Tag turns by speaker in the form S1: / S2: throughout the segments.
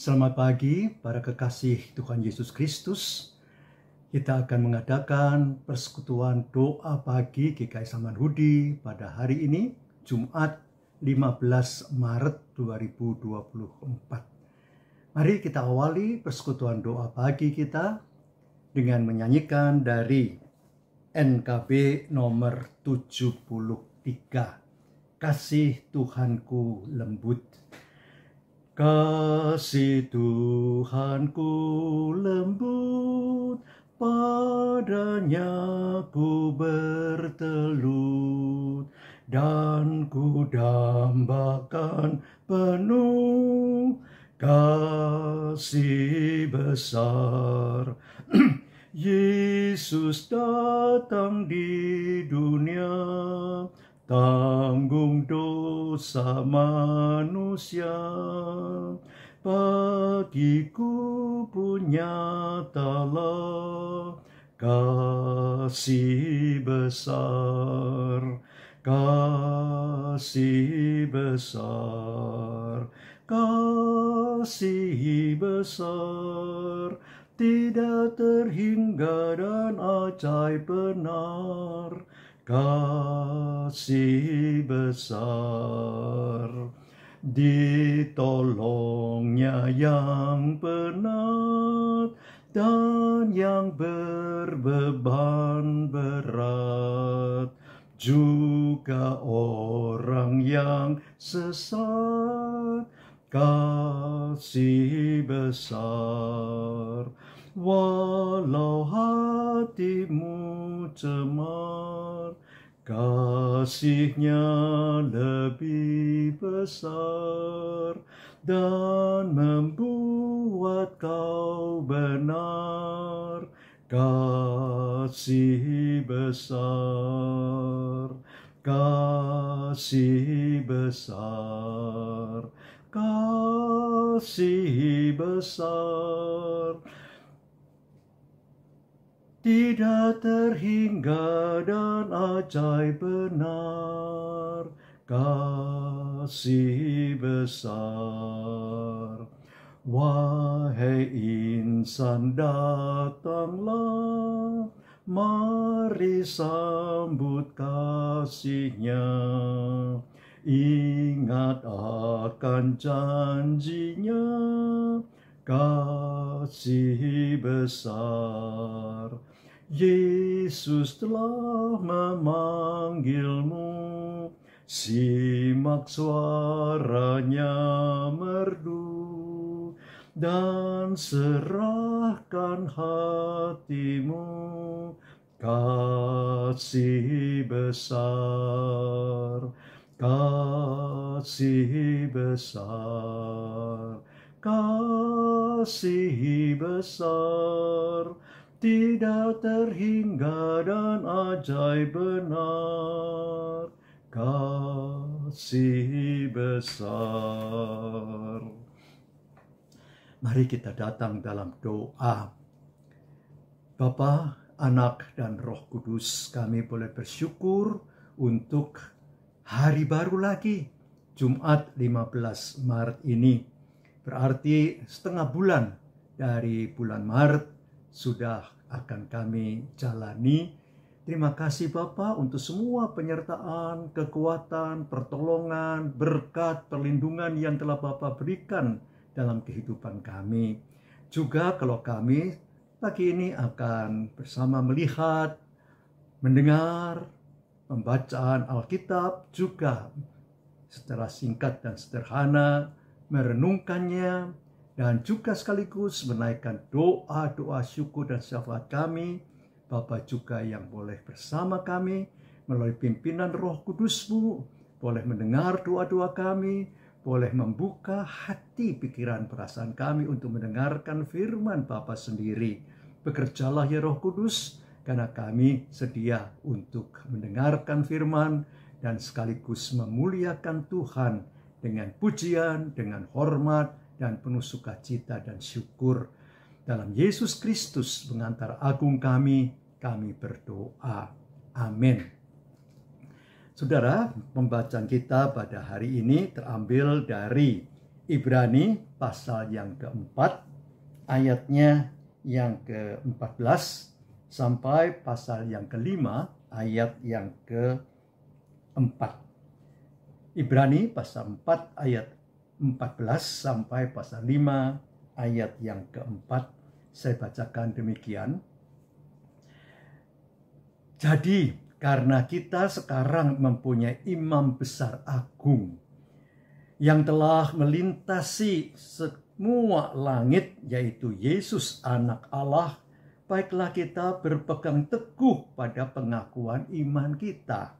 S1: Selamat pagi para kekasih Tuhan Yesus Kristus. Kita akan mengadakan persekutuan doa pagi GKI Samanhudi pada hari ini, Jumat 15 Maret 2024. Mari kita awali persekutuan doa pagi kita dengan menyanyikan dari NKB nomor 73. Kasih Tuhanku lembut. Kasih Tuhanku lembut, padanya ku bertelut, dan ku dambakan penuh kasih besar. Yesus datang di dunia, tanggung dosa manusia. Bagiku pun nyatalah kasih besar, kasih besar, kasih besar, tidak terhingga dan ajaib benar. Kasih besar, ditolongnya yang penat dan yang berbeban berat, juga orang yang sesat. Kasih besar, walau hatimu cemar, kasihnya lebih besar dan membuat kau benar. Kasih besar, kasih besar, kasih besar, tidak terhingga dan ajaib benar. Kasih besar, wahai insan datanglah, mari sambut kasihnya. Ingat akan janjinya, kasih besar. Yesus telah memanggilmu, simak suaranya merdu, dan serahkan hatimu. Kasih besar, kasih besar, kasih besar, tidak terhingga dan ajaib benar. Kasih besar. Mari kita datang dalam doa. Bapa, Anak, dan Roh Kudus, kami boleh bersyukur untuk hari baru lagi, Jumat 15 Maret ini. Berarti setengah bulan dari bulan Maret sudah akan kami jalani. Terima kasih Bapa untuk semua penyertaan, kekuatan, pertolongan, berkat, perlindungan yang telah Bapa berikan dalam kehidupan kami. Juga kalau kami pagi ini akan bersama melihat, mendengar, pembacaan Alkitab, juga secara singkat dan sederhana merenungkannya, dan juga sekaligus menaikkan doa-doa syukur dan syafaat kami. Bapa juga yang boleh bersama kami melalui pimpinan Roh Kudus-Mu, boleh mendengar doa-doa kami, boleh membuka hati, pikiran, perasaan kami untuk mendengarkan firman Bapa sendiri. Bekerjalah ya Roh Kudus, karena kami sedia untuk mendengarkan firman dan sekaligus memuliakan Tuhan dengan pujian, dengan hormat, dan penuh sukacita dan syukur. Dalam Yesus Kristus pengantar agung kami berdoa. Amin. Saudara, pembacaan kita pada hari ini terambil dari Ibrani pasal yang keempat, ayatnya yang ke-14 sampai pasal yang kelima, ayat yang keempat. Ibrani pasal 4 ayat 14 sampai pasal 5 ayat yang keempat. Saya bacakan demikian. Jadi karena kita sekarang mempunyai imam besar agung yang telah melintasi semua langit, yaitu Yesus anak Allah, baiklah kita berpegang teguh pada pengakuan iman kita.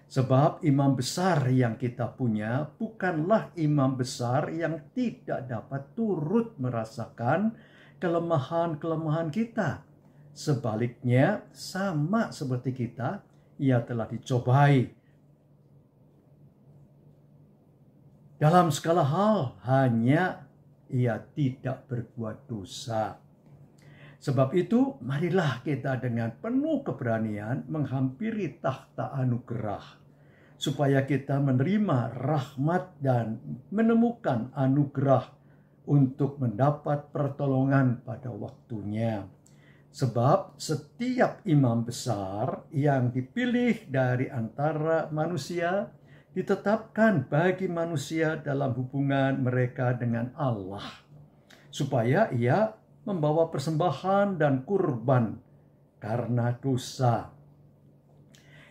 S1: Sebab imam besar yang kita punya bukanlah imam besar yang tidak dapat turut merasakan kelemahan-kelemahan kita. Sebaliknya, sama seperti kita, ia telah dicobai dalam segala hal, hanya ia tidak berbuat dosa. Sebab itu, marilah kita dengan penuh keberanian menghampiri takhta anugerah, supaya kita menerima rahmat dan menemukan anugerah untuk mendapat pertolongan pada waktunya. Sebab setiap imam besar yang dipilih dari antara manusia ditetapkan bagi manusia dalam hubungan mereka dengan Allah, supaya ia membawa persembahan dan kurban karena dosa.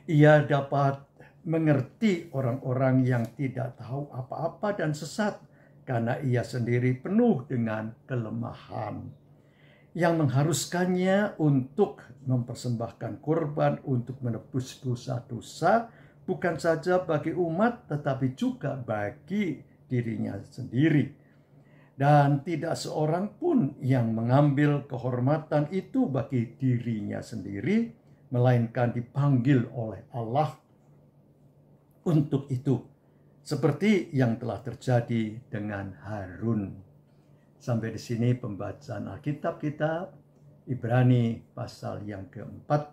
S1: Ia dapat mengerti orang-orang yang tidak tahu apa-apa dan sesat, karena ia sendiri penuh dengan kelemahan, yang mengharuskannya untuk mempersembahkan kurban untuk menebus dosa-dosa, bukan saja bagi umat, tetapi juga bagi dirinya sendiri. Dan tidak seorang pun yang mengambil kehormatan itu bagi dirinya sendiri, melainkan dipanggil oleh Allah untuk itu, seperti yang telah terjadi dengan Harun. Sampai di sini pembacaan Alkitab kita, Ibrani pasal yang keempat,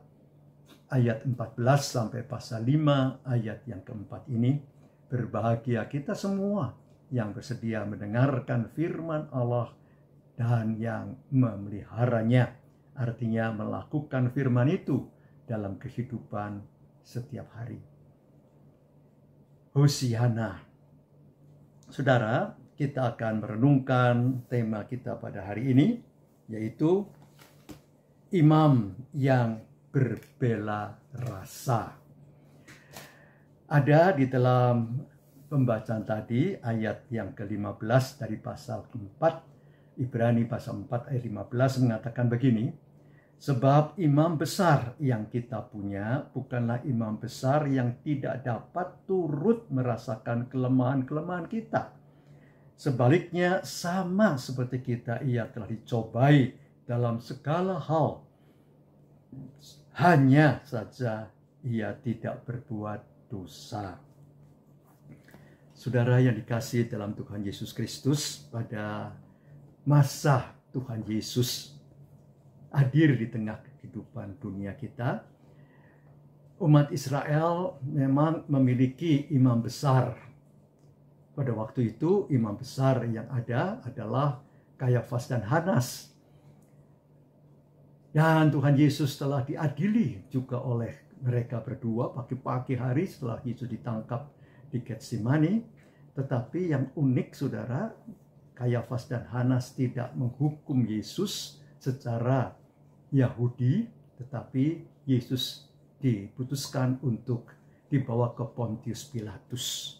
S1: ayat 14 sampai pasal 5 ayat yang keempat ini. Berbahagia kita semua yang bersedia mendengarkan firman Allah dan yang memeliharanya, artinya melakukan firman itu dalam kehidupan setiap hari. Hosiana. Saudara, kita akan merenungkan tema kita pada hari ini, yaitu imam yang berbela rasa. Ada di dalam pembacaan tadi ayat yang ke-15 dari pasal 4, Ibrani pasal 4 ayat 15 mengatakan begini, sebab imam besar yang kita punya bukanlah imam besar yang tidak dapat turut merasakan kelemahan-kelemahan kita. Sebaliknya, sama seperti kita, ia telah dicobai dalam segala hal, hanya saja ia tidak berbuat dosa. Saudara yang dikasihi dalam Tuhan Yesus Kristus, pada masa Tuhan Yesus hadir di tengah kehidupan dunia kita, umat Israel memang memiliki imam besar. Pada waktu itu imam besar yang ada adalah Kayafas dan Hanas. Dan Tuhan Yesus telah diadili juga oleh mereka berdua pagi-pagi hari setelah Yesus ditangkap di Getsemani. Tetapi yang unik, saudara, Kayafas dan Hanas tidak menghukum Yesus secara Yahudi, tetapi Yesus diputuskan untuk dibawa ke Pontius Pilatus.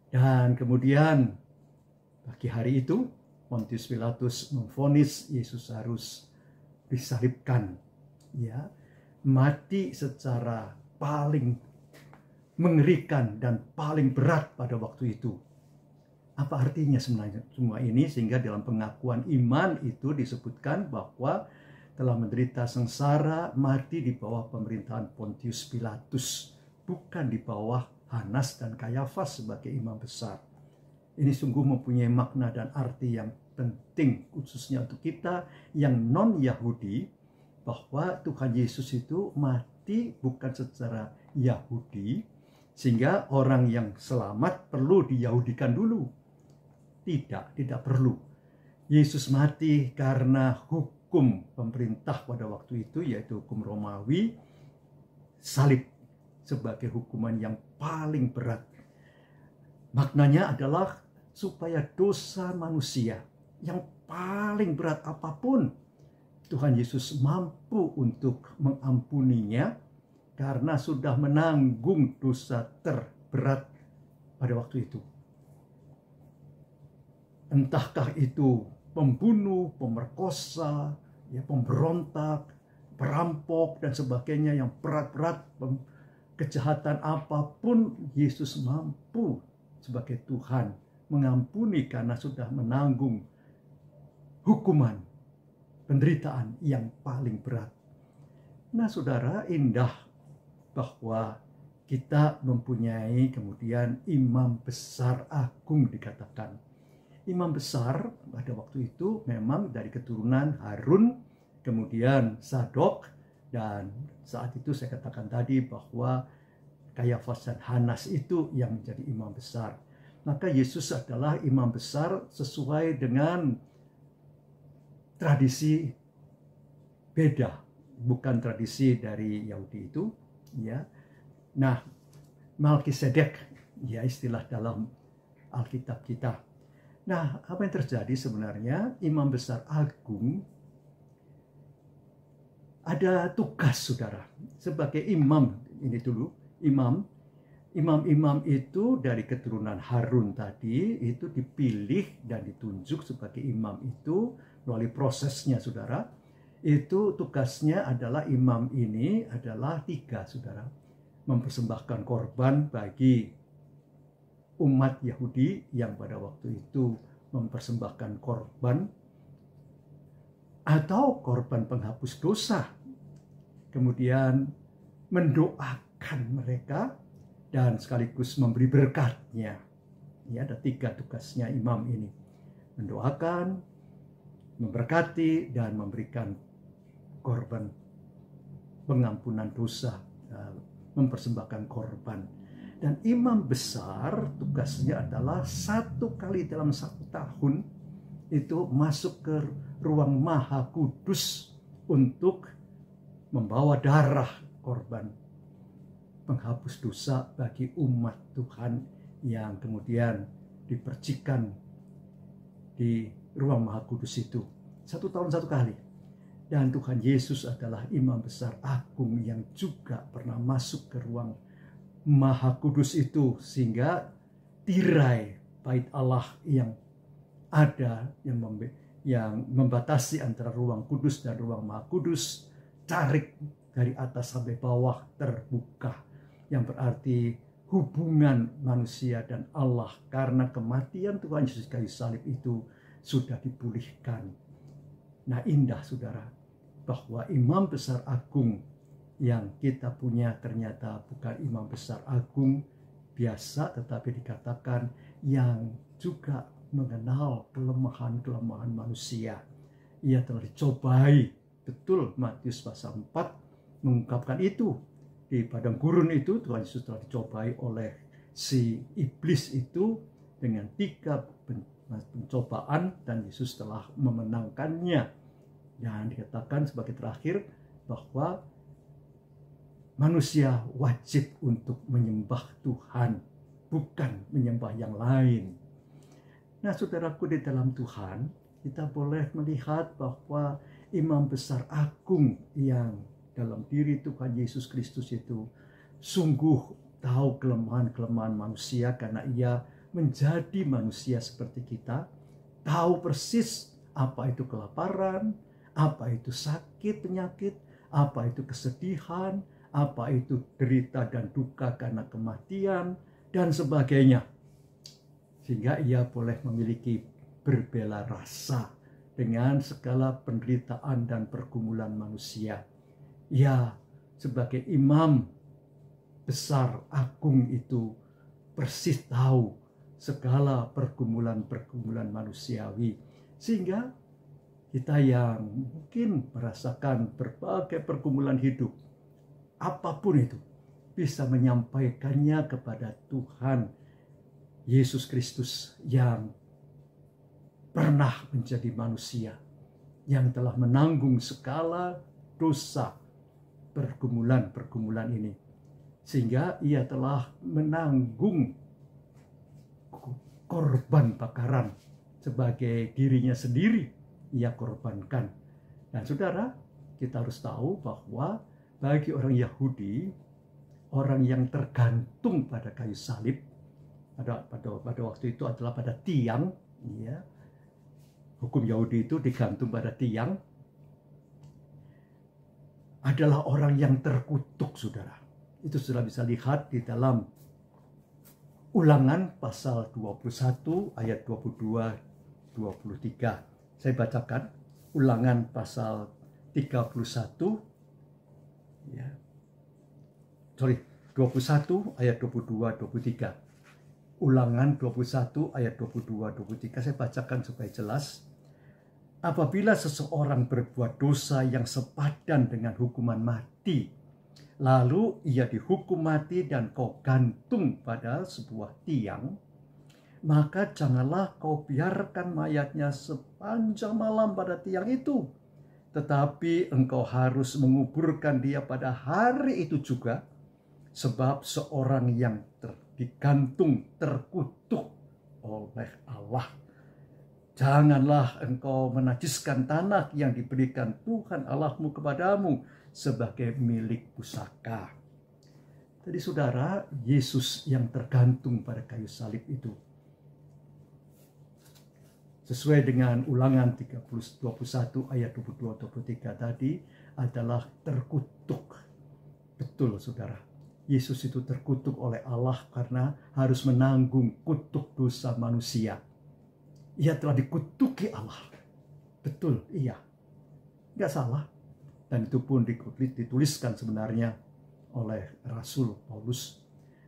S1: Dan kemudian pagi hari itu Pontius Pilatus memvonis Yesus harus disalibkan, ya, mati secara paling mengerikan dan paling berat pada waktu itu. Apa artinya sebenarnya semua ini? Sehingga dalam pengakuan iman itu disebutkan bahwa telah menderita sengsara, mati di bawah pemerintahan Pontius Pilatus, bukan di bawah Hanas dan Kayafas sebagai imam besar. Ini sungguh mempunyai makna dan arti yang penting, khususnya untuk kita yang non-Yahudi, bahwa Tuhan Yesus itu mati bukan secara Yahudi, sehingga orang yang selamat perlu diyahudikan dulu. Tidak perlu. Yesus mati karena hukum pemerintah pada waktu itu, yaitu hukum Romawi, salib sebagai hukuman yang paling berat. Maknanya adalah supaya dosa manusia yang paling berat apapun, Tuhan Yesus mampu untuk mengampuninya karena sudah menanggung dosa terberat pada waktu itu. Entahkah itu pembunuh, pemerkosa, pemberontak, perampok, dan sebagainya yang berat-berat, kejahatan apapun, Yesus mampu sebagai Tuhan mengampuni karena sudah menanggung hukuman, penderitaan yang paling berat. Nah, saudara, indah bahwa kita mempunyai kemudian imam besar agung dikatakan. Imam besar pada waktu itu memang dari keturunan Harun, kemudian Sadok, dan saat itu saya katakan tadi bahwa Kayafas dan Hanas itu yang menjadi imam besar. Maka Yesus adalah imam besar sesuai dengan tradisi beda, bukan tradisi dari Yahudi itu, ya. Nah, Melkisedek, ya, istilah dalam Alkitab kita. Nah, apa yang terjadi sebenarnya? Imam besar agung ada tugas, saudara, sebagai imam. Ini dulu, imam itu dari keturunan Harun tadi itu dipilih dan ditunjuk sebagai imam itu melalui prosesnya, saudara. Itu tugasnya adalah imam ini adalah 3, saudara. Mempersembahkan korban bagi umat Yahudi yang pada waktu itu mempersembahkan korban atau korban penghapus dosa. Kemudian mendoakan mereka dan sekaligus memberi berkatnya. Ya, ada 3 tugasnya imam ini. Mendoakan, memberkati, dan memberikan korban pengampunan dosa, mempersembahkan korban. Dan imam besar tugasnya adalah 1 kali dalam 1 tahun itu masuk ke ruang Maha Kudus untuk membawa darah korban penghapus dosa bagi umat Tuhan yang kemudian dipercikan di ruang Maha Kudus itu. 1 tahun 1 kali. Dan Tuhan Yesus adalah imam besar agung yang juga pernah masuk ke ruang Maha Kudus itu, sehingga tirai bait Allah yang ada yang membatasi antara ruang kudus dan ruang Maha Kudus, tarik dari atas sampai bawah terbuka, yang berarti hubungan manusia dan Allah karena kematian Tuhan Yesus kayu salib itu sudah dipulihkan. Nah, indah, saudara, bahwa imam besar agung yang kita punya ternyata bukan imam besar agung biasa, tetapi dikatakan yang juga mengenal kelemahan-kelemahan manusia. Ia telah dicobai, betul, Matius pasal 4 mengungkapkan itu. Di padang gurun itu Tuhan Yesus telah dicobai oleh si iblis itu dengan 3 pencobaan, dan Yesus telah memenangkannya. Dan dikatakan sebagai terakhir bahwa manusia wajib untuk menyembah Tuhan, bukan menyembah yang lain. Nah, saudaraku di dalam Tuhan, kita boleh melihat bahwa imam besar agung yang dalam diri Tuhan Yesus Kristus itu sungguh tahu kelemahan-kelemahan manusia karena ia menjadi manusia seperti kita, tahu persis apa itu kelaparan, apa itu sakit, penyakit, apa itu kesedihan, apa itu derita dan duka karena kematian, dan sebagainya. Sehingga ia boleh memiliki berbela rasa dengan segala penderitaan dan pergumulan manusia. Ia sebagai imam besar agung itu persis tahu segala pergumulan-pergumulan manusiawi. Sehingga kita yang mungkin merasakan berbagai pergumulan hidup, apapun itu, bisa menyampaikannya kepada Tuhan Yesus Kristus yang pernah menjadi manusia yang telah menanggung segala dosa pergumulan ini. Sehingga ia telah menanggung korban bakaran sebagai dirinya sendiri ia korbankan. Dan saudara, kita harus tahu bahwa bagi orang Yahudi, orang yang tergantung pada kayu salib pada waktu itu adalah pada tiang, ya. Hukum Yahudi itu digantung pada tiang, adalah orang yang terkutuk, saudara. Itu sudah bisa lihat di dalam Ulangan pasal 21 ayat 22-23. Saya bacakan Ulangan pasal 31 ya. 21 ayat 22-23. Ulangan 21 ayat 22-23. Saya bacakan supaya jelas. Apabila seseorang berbuat dosa yang sepadan dengan hukuman mati, lalu ia dihukum mati dan kau gantung pada sebuah tiang, maka janganlah kau biarkan mayatnya sepanjang malam pada tiang itu, tetapi engkau harus menguburkan dia pada hari itu juga, sebab seorang yang digantung terkutuk oleh Allah. Janganlah engkau menajiskan tanah yang diberikan Tuhan Allahmu kepadamu sebagai milik pusaka. Jadi saudara, Yesus yang tergantung pada kayu salib itu, sesuai dengan Ulangan 21 ayat 22-23 tadi, adalah terkutuk. Betul saudara, Yesus itu terkutuk oleh Allah karena harus menanggung kutuk dosa manusia. Ia telah dikutuki Allah. Betul, iya. Nggak salah. Dan itu pun dituliskan sebenarnya oleh Rasul Paulus.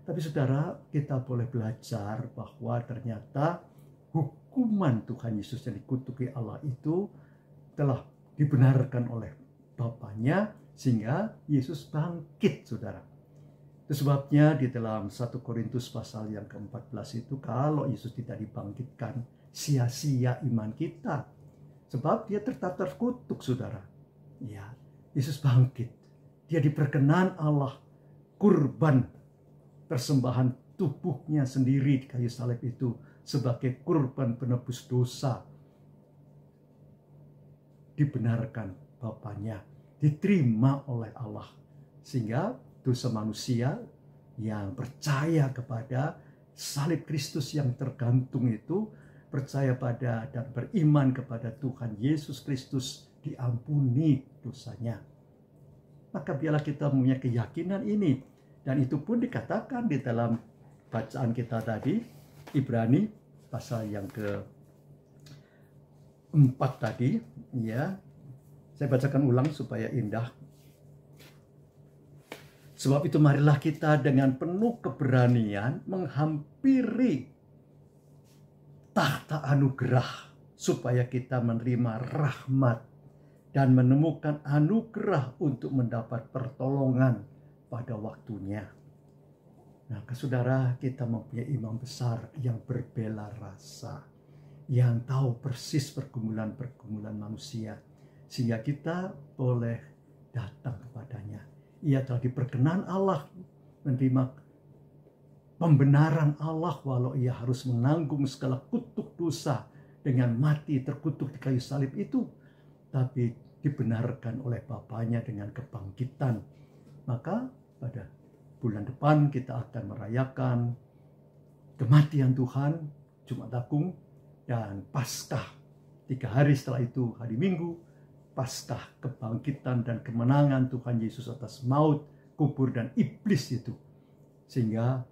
S1: Tapi saudara, kita boleh belajar bahwa ternyata hukuman Tuhan Yesus yang dikutuki Allah itu telah dibenarkan oleh Bapaknya, sehingga Yesus bangkit, saudara. Itu sebabnya di dalam 1 Korintus pasal yang ke-14 itu, kalau Yesus tidak dibangkitkan, sia-sia iman kita. Sebab dia tetap terkutuk, saudara. Ya, Yesus bangkit. Dia diperkenan Allah kurban persembahan tubuhnya sendiri di kayu salib itu sebagai kurban penebus dosa. Dibenarkan Bapaknya, diterima oleh Allah. Sehingga dosa manusia yang percaya kepada salib Kristus yang tergantung itu, percaya pada dan beriman kepada Tuhan Yesus Kristus, diampuni dosanya. Maka biarlah kita punya keyakinan ini. Dan itu pun dikatakan di dalam bacaan kita tadi, Ibrani pasal yang ke-4 tadi, ya. Saya bacakan ulang supaya indah. Sebab itu marilah kita dengan penuh keberanian menghampiri tahta anugerah, supaya kita menerima rahmat dan menemukan anugerah untuk mendapat pertolongan pada waktunya. Nah, saudara, kita mempunyai imam besar yang berbela rasa, yang tahu persis pergumulan-pergumulan manusia, sehingga kita boleh datang kepadanya. Ia telah diperkenan Allah, menerima pembenaran Allah walau ia harus menanggung segala kutuk dosa dengan mati terkutuk di kayu salib itu, tapi dibenarkan oleh Bapaknya dengan kebangkitan. Maka pada bulan depan kita akan merayakan kematian Tuhan, Jumat Agung, dan Paskah. 3 hari setelah itu, hari Minggu, Paskah, kebangkitan dan kemenangan Tuhan Yesus atas maut, kubur, dan iblis itu. Sehingga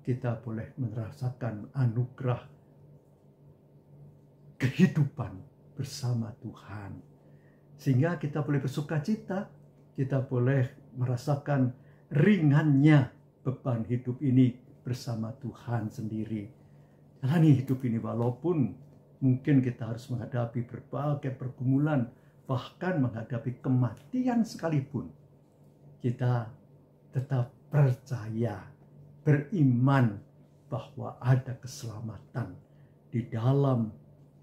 S1: kita boleh merasakan anugerah kehidupan bersama Tuhan. Sehingga kita boleh bersuka cita, kita boleh merasakan ringannya beban hidup ini bersama Tuhan sendiri. Jalani hidup ini walaupun mungkin kita harus menghadapi berbagai pergumulan, bahkan menghadapi kematian sekalipun, kita tetap percaya, beriman bahwa ada keselamatan di dalam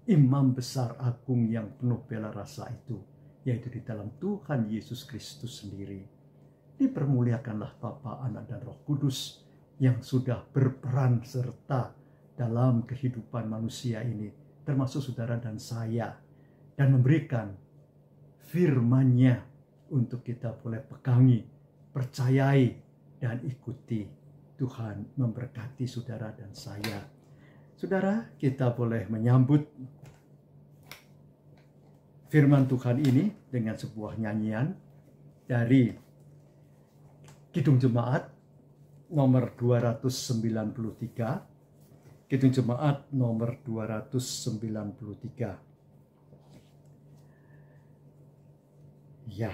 S1: imam besar agung yang penuh bela rasa itu, yaitu di dalam Tuhan Yesus Kristus sendiri. Dipermuliakanlah Bapa, Anak, dan Roh Kudus yang sudah berperan serta dalam kehidupan manusia ini, termasuk saudara dan saya, dan memberikan firman-Nya untuk kita boleh pegangi, percayai, dan ikuti. Tuhan memberkati saudara dan saya. Saudara, kita boleh menyambut firman Tuhan ini dengan sebuah nyanyian dari Kidung Jemaat nomor 293. Kidung Jemaat nomor 293. Ya,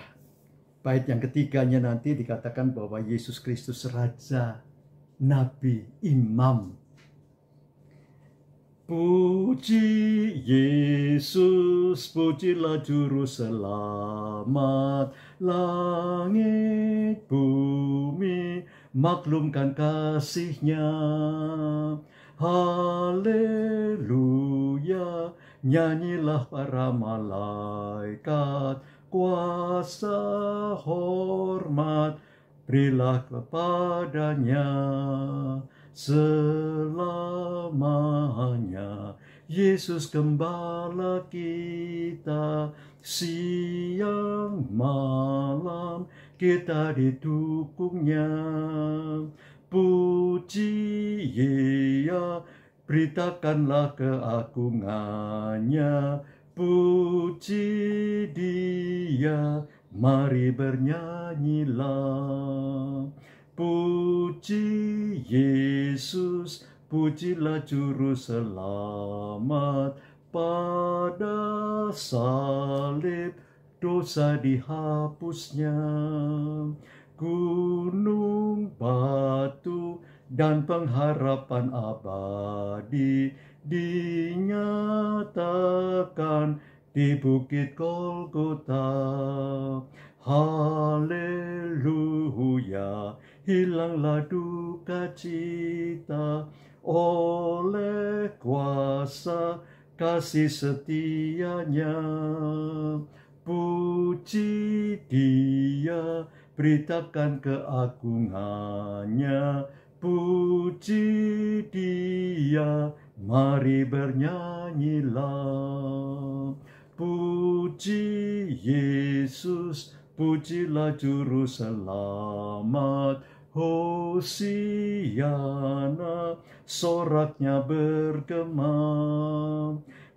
S1: bait yang ketiganya nanti dikatakan bahwa Yesus Kristus Raja, Nabi, Imam. Puji Yesus, pujilah Juru Selamat, langit bumi maklumkan kasih-Nya. Haleluya, nyanyilah para malaikat, kuasa hormat berilah kepadanya selamanya. Yesus Gembala kita, siang malam kita didukung-Nya. Puji Dia, beritakanlah keagungan-Nya. Puji Dia, mari bernyanyilah. Puji Yesus, pujilah Juru Selamat. Pada salib dosa dihapus-Nya. Gunung batu dan pengharapan abadi dinyatakan di Bukit Golgota. Haleluya, hilanglah duka cita oleh kuasa kasih setia-Nya. Puji Dia, beritakan keagungan-Nya. Puji Dia, mari bernyanyilah. Puji Yesus, pujilah Juru Selamat. Hosiana, soraknya bergema.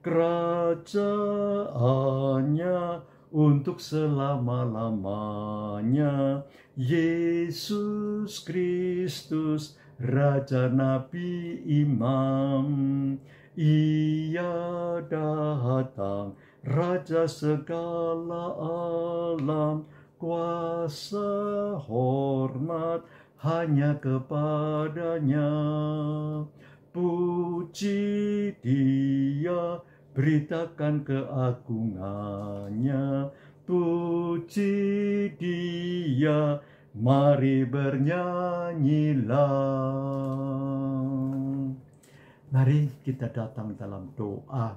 S1: Kerajaannya untuk selama-lamanya. Yesus Kristus, Raja, Nabi, Imam. Ia datang, Raja segala alam. Kuasa hormat hanya kepadanya. Puji Dia, beritakan keagungan-Nya. Puji Dia, mari bernyanyilah. Mari kita datang dalam doa.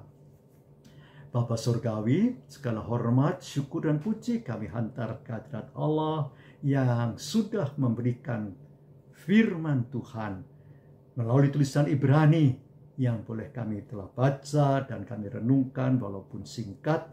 S1: Bapa Surgawi, segala hormat, syukur, dan puji kami hantar kehadirat Allah yang sudah memberikan firman Tuhan melalui tulisan Ibrani yang boleh kami telah baca dan kami renungkan walaupun singkat.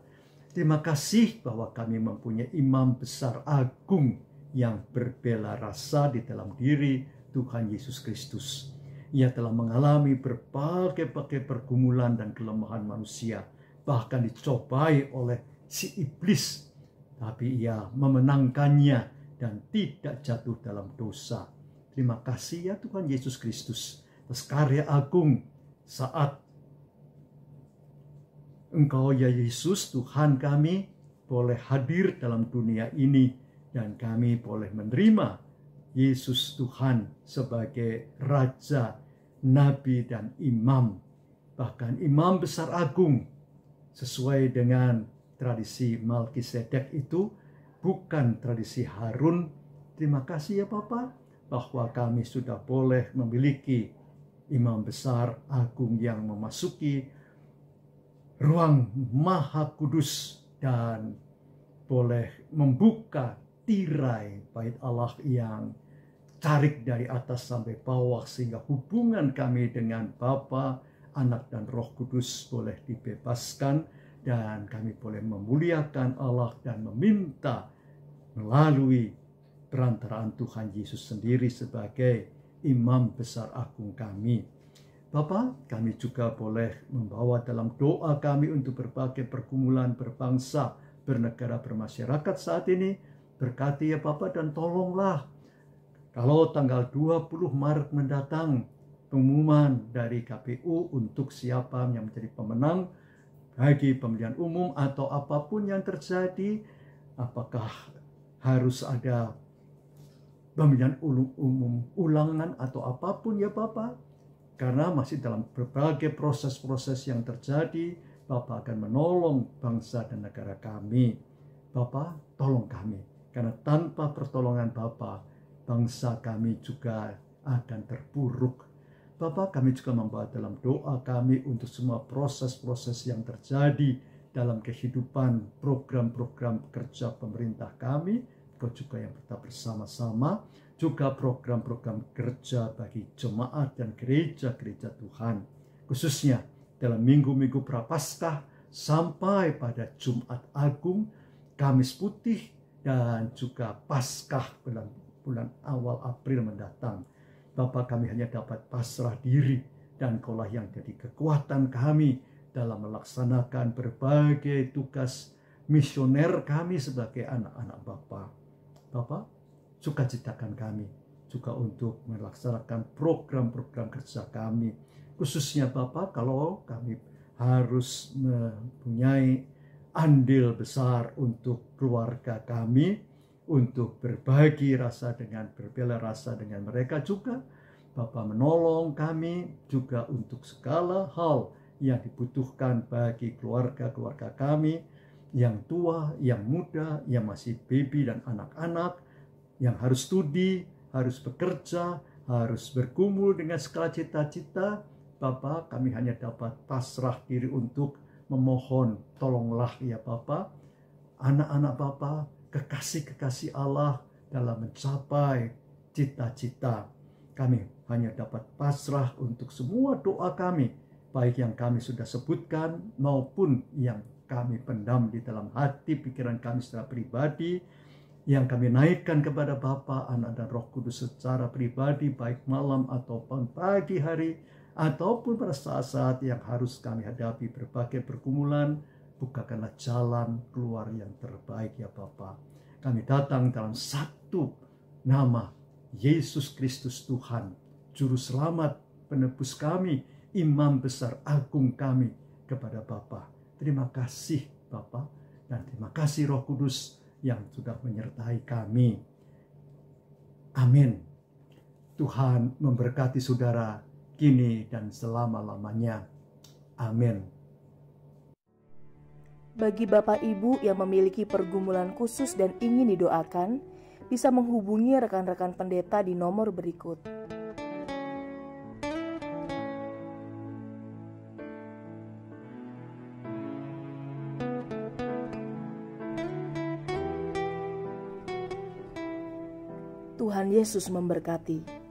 S1: Terima kasih bahwa kami mempunyai imam besar agung yang berbela rasa di dalam diri Tuhan Yesus Kristus. Ia telah mengalami berbagai pergumulan dan kelemahan manusia, bahkan dicobai oleh si iblis, tapi ia memenangkannya dan tidak jatuh dalam dosa. Terima kasih ya Tuhan Yesus Kristus atas karya agung saat Engkau ya Yesus Tuhan kami boleh hadir dalam dunia ini dan kami boleh menerima Yesus Tuhan sebagai Raja, Nabi, dan Imam, bahkan Imam besar agung sesuai dengan tradisi Melkisedek itu, bukan tradisi Harun. Terima kasih ya Bapa bahwa kami sudah boleh memiliki imam besar agung yang memasuki ruang Maha Kudus dan boleh membuka tirai bait Allah yang tarik dari atas sampai bawah, sehingga hubungan kami dengan Bapa, Anak, dan Roh Kudus boleh dibebaskan, dan kami boleh memuliakan Allah dan meminta melalui perantaraan Tuhan Yesus sendiri sebagai Imam Besar Agung kami. Bapa, kami juga boleh membawa dalam doa kami untuk berbagai pergumulan berbangsa, bernegara, bermasyarakat saat ini. Berkati ya Bapa, dan tolonglah kalau tanggal 20 Maret mendatang pengumuman dari KPU untuk siapa yang menjadi pemenang bagi pemilihan umum atau apapun yang terjadi, apakah harus ada pemilihan umum ulangan atau apapun ya Bapak, karena masih dalam berbagai proses-proses yang terjadi, Bapak akan menolong bangsa dan negara kami. Bapak, tolong kami, karena tanpa pertolongan Bapak, bangsa kami juga akan terpuruk. Bapak, kami juga membawa dalam doa kami untuk semua proses-proses yang terjadi dalam kehidupan program-program kerja pemerintah kami, juga yang kita bersama-sama, juga program-program kerja bagi jemaat dan gereja-gereja Tuhan, khususnya dalam minggu-minggu Prapaskah sampai pada Jumat Agung, Kamis Putih, dan juga Paskah bulan awal April mendatang. Bapak, kami hanya dapat pasrah diri, dan Kaulah yang jadi kekuatan kami dalam melaksanakan berbagai tugas misioner kami sebagai anak-anak Bapa. Bapak, sukacitakan kami juga untuk melaksanakan program-program kerja kami, khususnya Bapak, kalau kami harus mempunyai andil besar untuk keluarga kami, untuk berbagi rasa dengan berbela rasa dengan mereka juga. Bapa, menolong kami juga untuk segala hal yang dibutuhkan bagi keluarga-keluarga kami, yang tua, yang muda, yang masih baby dan anak-anak, yang harus studi, harus bekerja, harus bergumul dengan segala cita-cita. Bapa, kami hanya dapat pasrah diri untuk memohon, tolonglah ya Bapa, anak-anak Bapa, kekasih-kekasih Allah dalam mencapai cita-cita. Kami hanya dapat pasrah untuk semua doa kami, baik yang kami sudah sebutkan maupun yang kami pendam di dalam hati pikiran kami secara pribadi, yang kami naikkan kepada Bapa, Anak, dan Roh Kudus secara pribadi, baik malam ataupun pagi hari, ataupun pada saat-saat yang harus kami hadapi berbagai pergumulan. Bukakanlah jalan keluar yang terbaik ya Bapa. Kami datang dalam satu nama, Yesus Kristus Tuhan, Juru Selamat, Penebus kami, Imam Besar Agung kami, kepada Bapa. Terima kasih Bapa, dan terima kasih Roh Kudus yang sudah menyertai kami. Amin. Tuhan memberkati saudara kini dan selama-lamanya. Amin.
S2: Bagi Bapak Ibu yang memiliki pergumulan khusus dan ingin didoakan, bisa menghubungi rekan-rekan pendeta di nomor berikut. Tuhan Yesus memberkati.